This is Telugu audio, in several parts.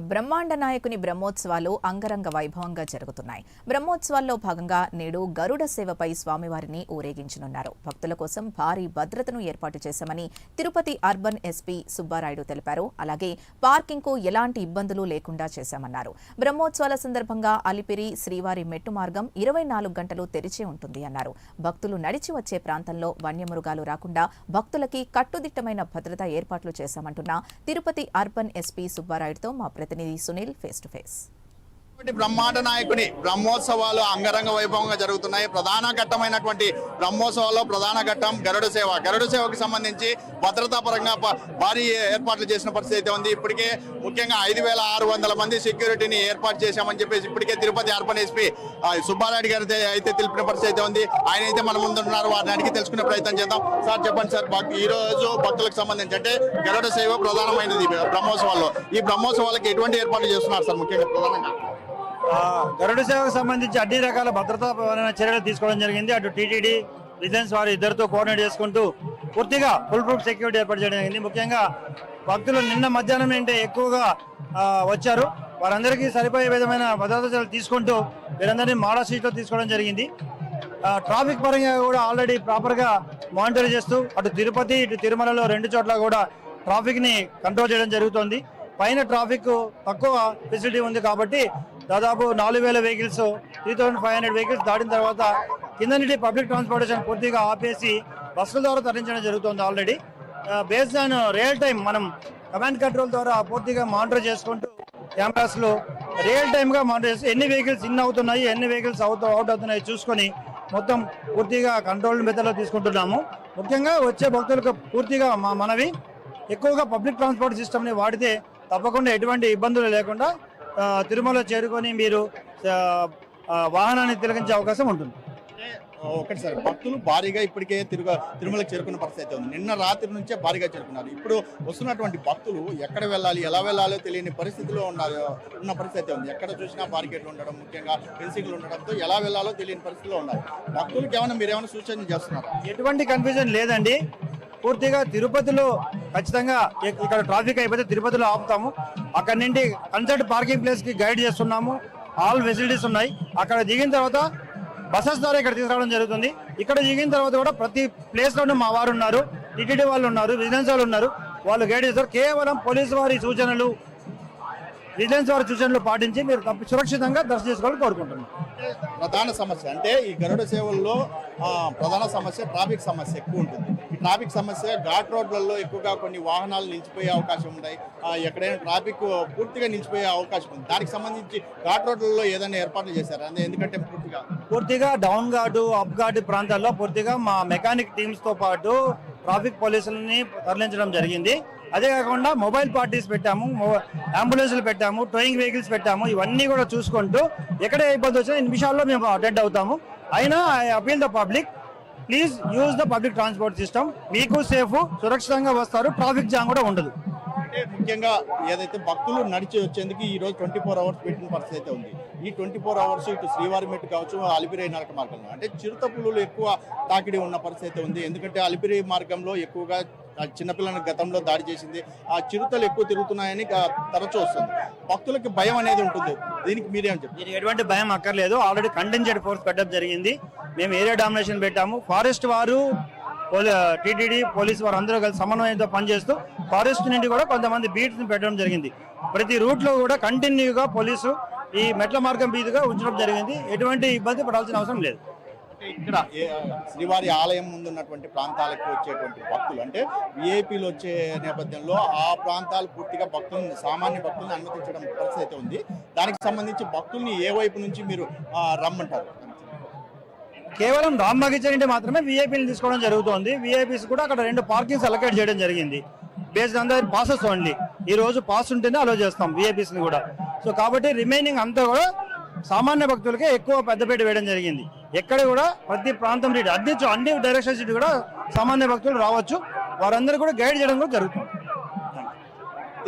బ్రహ్మాండ నాయకుని బ్రహ్మోత్సవాలు అంగరంగ వైభవంగా జరుగుతున్నాయి. బ్రహ్మోత్సవాల్లో భాగంగా నేడు గరుడ సేవపై స్వామివారిని ఊరేగించనున్నారు. భక్తుల కోసం భారీ భద్రతను ఏర్పాటు చేశామని తిరుపతి అర్బన్ ఎస్పీ సుబ్బారాయుడు తెలిపారు. అలాగే పార్కింగ్కు ఎలాంటి ఇబ్బందులు లేకుండా చేశామన్నారు. బ్రహ్మోత్సవాల సందర్భంగా అలిపిరి శ్రీవారి మెట్టు మార్గం 24 గంటలు తెరిచే ఉంటుంది అన్నారు. భక్తులు నడిచి వచ్చే ప్రాంతంలో వన్యమృగాలు రాకుండా భక్తులకి కట్టుదిట్టమైన భద్రతా ఏర్పాట్లు చేశామంటున్న తిరుపతి అర్బన్ ఎస్పీ సుబ్బారాయుడుతో మా ప్రతినిధి సునీల్ ఫేస్ టు ఫేస్. బ్రహ్మాండ నాయకుని బ్రహ్మోత్సవాలు అంగరంగ వైభవంగా జరుగుతున్నాయి. ప్రధాన ఘట్టమైనటువంటి బ్రహ్మోత్సవాల్లో ప్రధాన ఘట్టం గరుడ సేవ. గరుడ సేవకు సంబంధించి భద్రతా పరంగా భారీ ఏర్పాట్లు చేసిన పరిస్థితి అయితే ఉంది. ఇప్పటికే ముఖ్యంగా 5,600 మంది సెక్యూరిటీని ఏర్పాటు చేశామని చెప్పేసి ఇప్పటికే తిరుపతి అర్బన్ ఎస్పీ సుబ్బారాయుడు గారి అయితే తెలిపిన పరిస్థితి అయితే ఉంది. ఆయన అయితే మన ముందు ఉన్నారు, వారిని అడిగి తెలుసుకునే ప్రయత్నం చేద్దాం. సార్ చెప్పండి సార్, ఈ రోజు భక్తులకు సంబంధించి అంటే గరుడ సేవ ప్రధానమైనది బ్రహ్మోత్సవాల్లో. ఈ బ్రహ్మోత్సవాలకి ఎటువంటి ఏర్పాట్లు చేస్తున్నారు సార్? ముఖ్యంగా ప్రధానంగా గరుడ సేవకు సంబంధించి అన్ని రకాల భద్రతా చర్యలు తీసుకోవడం జరిగింది. అటు టీటీడీ విజిలెన్స్ వారు ఇద్దరితో కోఆర్డినేట్ చేసుకుంటూ పూర్తిగా ఫుల్ ప్రూఫ్ సెక్యూరిటీ ఏర్పాటు చేయడం జరిగింది. ముఖ్యంగా భక్తులు నిన్న మధ్యాహ్నం ఏంటంటే ఎక్కువగా వచ్చారు. వారందరికీ సరిపోయే విధమైన భద్రతా చర్యలు తీసుకుంటూ వీరందరినీ మోడల్ సీట్లో తీసుకోవడం జరిగింది. ట్రాఫిక్ పరంగా కూడా ఆల్రెడీ ప్రాపర్గా మానిటర్ చేస్తూ అటు తిరుపతి ఇటు తిరుమలలో 2 చోట్ల కూడా ట్రాఫిక్ని కంట్రోల్ చేయడం జరుగుతుంది. పైన ట్రాఫిక్ తక్కువ ఫెసిలిటీ ఉంది కాబట్టి దాదాపు 4,000 వెహికల్స్ 3,500 వెహికల్స్ దాటిన తర్వాత కింద నుండి పబ్లిక్ ట్రాన్స్పోర్టేషన్ పూర్తిగా ఆపేసి బస్సుల ద్వారా తరలించడం జరుగుతుంది. Already based on real time మనం కమాండ్ కంట్రోల్ ద్వారా పూర్తిగా మానిటర్ చేసుకుంటూ కెమెరాస్లో రియల్ టైమ్గా మానిటర్ చేసి ఎన్ని వెహికల్స్ ఇన్ అవుతున్నాయి, ఎన్ని వెహికల్స్ అవుట్ అవుతున్నాయి చూసుకొని మొత్తం పూర్తిగా కంట్రోల్ మెథడ్లో తీసుకుంటున్నాము. ముఖ్యంగా వచ్చే భక్తులకు పూర్తిగా మనవి ఎక్కువగా పబ్లిక్ ట్రాన్స్పోర్ట్ సిస్టమ్ని వాడితే తప్పకుండా ఎటువంటి ఇబ్బందులు లేకుండా తిరుమల చేరుకొని మీరు వాహనాన్ని తిలకించే అవకాశం ఉంటుంది. ఒకటి సార్, భక్తులు భారీగా ఇప్పటికే తిరుమలకు చేరుకున్న పరిస్థితి అయితే ఉంది. నిన్న రాత్రి నుంచే భారీగా చేరుకున్నారు. ఇప్పుడు వస్తున్నటువంటి భక్తులు ఎక్కడ వెళ్ళాలి, ఎలా వెళ్ళాలో తెలియని పరిస్థితిలో ఉన్న పరిస్థితి అయితే ఉంది. ఎక్కడ చూసినా బారికేట్లు ఉండడం, ముఖ్యంగా ఫెన్సింగ్లు ఉండడంతో ఎలా వెళ్ళాలో తెలియని పరిస్థితిలో ఉన్నారు. భక్తులకు మీరేమైనా సూచన చేస్తున్నారు? ఎటువంటి కన్ఫ్యూజన్ లేదండి. పూర్తిగా తిరుపతిలో ఖచ్చితంగా ఇక్కడ ట్రాఫిక్ అయిపోతే తిరుపతిలో ఆపుతాము. అక్కడ నుండి కన్సర్ట్ పార్కింగ్ ప్లేస్కి గైడ్ చేస్తున్నాము. ఆల్ ఫెసిలిటీస్ ఉన్నాయి. అక్కడ దిగిన తర్వాత బస్సెస్ ద్వారా ఇక్కడ తీసుకురావడం జరుగుతుంది. ఇక్కడ దిగిన తర్వాత కూడా ప్రతి ప్లేస్లోనే మా వారు ఉన్నారు, టిటిడి వాళ్ళు ఉన్నారు, విజిలెన్స్ వాళ్ళు ఉన్నారు. వాళ్ళు గైడ్ చేస్తారు. కేవలం పోలీసు వారి సూచనలు, విజిలెన్స్ వారి సూచనలు పాటించి మీరు సురక్షితంగా దర్శనం చేసుకోవాలని కోరుకుంటున్నాం. ప్రధాన సమస్య అంటే ఈ గరుడ సేవల్లో ప్రధాన సమస్య ట్రాఫిక్ సమస్య ఎక్కువ ఉంటుంది. ఈ ట్రాఫిక్ సమస్య ఘాట్ రోడ్లలో ఎక్కువగా కొన్ని వాహనాలు నిలిచిపోయే అవకాశం ఉన్నాయి. ఎక్కడైనా ట్రాఫిక్ పూర్తిగా నిలిచిపోయే అవకాశం ఉంది. దానికి సంబంధించి ఘాట్ రోడ్లలో ఏదైనా ఏర్పాట్లు చేశారు? అంటే ఎందుకంటే పూర్తిగా డౌన్ ఘాటు, అప్ ఘాటు ప్రాంతాల్లో పూర్తిగా మా మెకానిక్ టీమ్స్తో పాటు ట్రాఫిక్ పోలీసులని తరలించడం జరిగింది. అదే కాకుండా మొబైల్ పార్టీస్ పెట్టాము, అంబులెన్స్లు పెట్టాము, టోయింగ్ వెహికల్స్ పెట్టాము. ఇవన్నీ కూడా చూసుకుంటూ ఎక్కడ ఇబ్బంది వచ్చినా నిమిషాల్లో మేము అటెండ్ అవుతాము. అయినా I appeal the public, please use the public transport system. మీకు సేఫ్, సురక్షితంగా వస్తారు, ట్రాఫిక్ జామ్ కూడా ఉండదు. అంటే ముఖ్యంగా ఏదైతే భక్తులు నడిచి వచ్చేందుకు ఈ రోజు 24 అవర్స్ పెట్టిన పరిస్థితి అయితే ఉంది. ఈ 24 అవర్స్ ఇటు శ్రీవారి మెట్టు కావచ్చు, అలిపిరి నరక మార్గంలో అంటే చిరుత పులులు ఎక్కువ తాకిడి ఉన్న పరిస్థితి ఉంది. ఎందుకంటే అలిపిరి మార్గంలో ఎక్కువగా చిన్నపిల్లలను గతంలో దాడి చేసింది. ఆ చిరుతలు ఎక్కువ తిరుగుతున్నాయని తరచూ వస్తుంది. భక్తులకి భయం అనేది ఉంటుంది. దీనికి మీరేం చెప్తారు? ఎటువంటి భయం అక్కర్లేదు. ఆల్రెడీ కంటింజెంట్ ఫోర్స్ పెట్టడం జరిగింది. మేము ఏరియా డామినేషన్ పెట్టాము. ఫారెస్ట్ వారు, టీటీడీ పోలీసు వారు అందరూ కలిసి సమన్వయంతో పనిచేస్తూ ఫారెస్ట్ నుండి కూడా కొంతమంది బీట్స్ని పెట్టడం జరిగింది. ప్రతి రూట్లో కూడా కంటిన్యూగా పోలీసు ఈ మెట్ల మార్గం మీదుగా ఉంచడం జరిగింది. ఎటువంటి ఇబ్బంది పడాల్సిన అవసరం లేదు. ఇక్కడ శ్రీవారి ఆలయం ముందున్నటువంటి ప్రాంతాలకు వచ్చేటువంటి భక్తులు అంటే విఐపీలు వచ్చే నేపథ్యంలో ఆ ప్రాంతాలు పూర్తిగా భక్తులను, సామాన్య భక్తులను అనుమతించడం పరిస్థితి అయితే ఉంది. దానికి సంబంధించి భక్తుల్ని ఏ వైపు నుంచి మీరు రమ్మంటారు? కేవలం రామ్మగిరి నుండి మాత్రమే విఐపీలు తీసుకోవడం జరుగుతుంది. విఐపీస్ కూడా అక్కడ 2 పార్కింగ్స్ అలొకేట్ చేయడం జరిగింది. Based on the passes only. ఈ రోజు పాస్ ఉంటేనే అలో చేస్తాం విఐపీస్ని కూడా. సో కాబట్టి రిమైనింగ్ అంతా కూడా సామాన్య భక్తులకే ఎక్కువ పెద్దపీట వేయడం జరిగింది. ఎక్కడ కూడా ప్రతి ప్రాంతం అన్ని డైరెక్షన్స్ కూడా సామాన్య భక్తులు రావచ్చు. వారందరూ కూడా గైడ్ చేయడం కూడా జరుగుతుంది.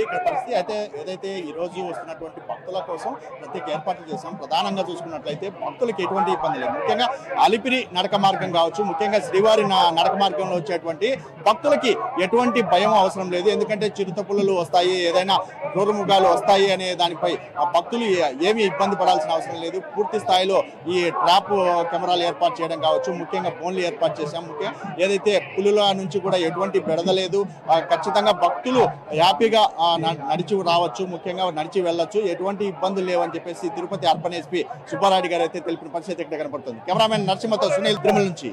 ఇక్కడ పరిస్థితి అయితే ఏదైతే ఈ రోజు వస్తున్నటువంటి భక్తుల కోసం ప్రత్యేక ఏర్పాట్లు చేశాం. ప్రధానంగా చూసుకున్నట్లయితే భక్తులకు ఎటువంటి ఇబ్బంది లేదు. ముఖ్యంగా అలిపిరి నడక మార్గం కావచ్చు, ముఖ్యంగా శ్రీవారి నడక మార్గంలో వచ్చేటువంటి భక్తులకి ఎటువంటి భయం అవసరం లేదు. ఎందుకంటే చిరుత పుల్లలు వస్తాయి, ఏదైనా క్రూరమృగాలు వస్తాయి అనే దానిపై ఆ భక్తులు ఏమీ ఇబ్బంది పడాల్సిన అవసరం లేదు. పూర్తి స్థాయిలో ఈ ట్రాప్ కెమెరాలు ఏర్పాటు చేయడం కావచ్చు, ముఖ్యంగా ఫోన్లు ఏర్పాటు చేశాం. ముఖ్యంగా ఏదైతే పులుల నుంచి కూడా ఎటువంటి బెడదలేదు. ఖచ్చితంగా భక్తులు హ్యాపీగా నడిచి రావచ్చు, ముఖ్యంగా నడిచి వెళ్ళొచ్చు, ఎటువంటి ఇబ్బందులు లేవని చెప్పేసి తిరుపతి అర్బన్ ఎస్పీ సుబ్బారెడ్డి గారు అయితే తెలిపిన పరిస్థితి ఇక్కడ కనబడుతుంది. కెమెరామెన్ నరసింహతో సునీల్ తిరుమల నుంచి.